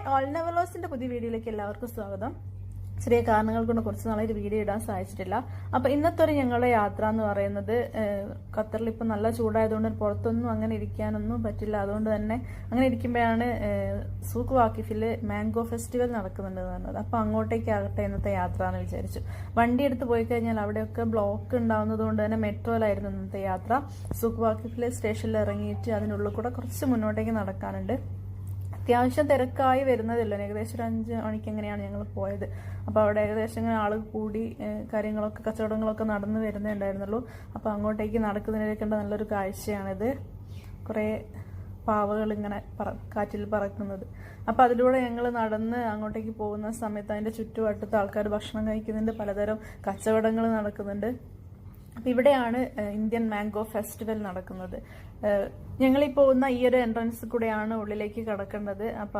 All നെവലോസിന്റെ പുതിയ വീഡിയോയിലേക്ക് എല്ലാവർക്കും സ്വാഗതം. ചെറിയ കാരണങ്ങൾ കൊണ്ട് കുറച്ച് നാളായിട്ട് വീഡിയോ ഇടാൻ സാധിച്ചിട്ടില്ല. അപ്പൊ ഇന്നത്തെ ഒരു ഞങ്ങളുടെ യാത്ര എന്ന് പറയുന്നത് ഖത്തറിൽ ഇപ്പൊ നല്ല ചൂടായതുകൊണ്ട് പുറത്തൊന്നും അങ്ങനെ ഇരിക്കാനൊന്നും പറ്റില്ല. അതുകൊണ്ട് തന്നെ അങ്ങനെ ഇരിക്കുമ്പോഴാണ് സൂക്ക് വാക്കിഫില് മാംഗോ ഫെസ്റ്റിവൽ നടക്കുന്നുണ്ട് പറഞ്ഞത്. അപ്പൊ അങ്ങോട്ടേക്കാകട്ടെ ഇന്നത്തെ യാത്ര എന്ന് വിചാരിച്ചു. വണ്ടി എടുത്ത് പോയി കഴിഞ്ഞാൽ അവിടെയൊക്കെ ബ്ലോക്ക് ഉണ്ടാവുന്നത് കൊണ്ട് തന്നെ മെട്രോയിലായിരുന്നു ഇന്നത്തെ യാത്ര. സൂക്ക് വാക്കിഫിലെ സ്റ്റേഷനിൽ ഇറങ്ങിയിട്ട് അതിനുള്ളിൽ കൂടെ കുറച്ച് മുന്നോട്ടേക്ക് നടക്കാനുണ്ട്. അത്യാവശ്യം തിരക്കായി വരുന്നതല്ലോ, ഏകദേശം ഒരു 5 മണിക്ക് എങ്ങനെയാണ് ഞങ്ങൾ പോയത്. അപ്പോൾ അവിടെ ഏകദേശം ഇങ്ങനെ ആൾ കൂടി കാര്യങ്ങളൊക്കെ കച്ചവടങ്ങളൊക്കെ നടന്നു വരുന്നേ ഉണ്ടായിരുന്നുള്ളൂ. അപ്പോൾ അങ്ങോട്ടേക്ക് നടക്കുന്നതിനൊക്കെ നല്ലൊരു കാഴ്ചയാണിത്. കുറേ പാവകൾ ഇങ്ങനെ കാറ്റിൽ പറക്കുന്നത്. അപ്പോൾ അതിലൂടെ ഞങ്ങൾ നടന്ന് അങ്ങോട്ടേക്ക് പോകുന്ന സമയത്ത് അതിൻ്റെ ചുറ്റുവട്ടത്ത് ആൾക്കാർ ഭക്ഷണം കഴിക്കുന്നുണ്ട്, പലതരം കച്ചവടങ്ങൾ നടക്കുന്നുണ്ട്. അപ്പം ഇവിടെയാണ് ഇന്ത്യൻ മാംഗോ ഫെസ്റ്റിവൽ നടക്കുന്നത്. ഞങ്ങളീ പോകുന്ന ഈ ഒരു എൻട്രൻസ് കൂടെയാണ് ഉള്ളിലേക്ക് കടക്കേണ്ടത്. അപ്പം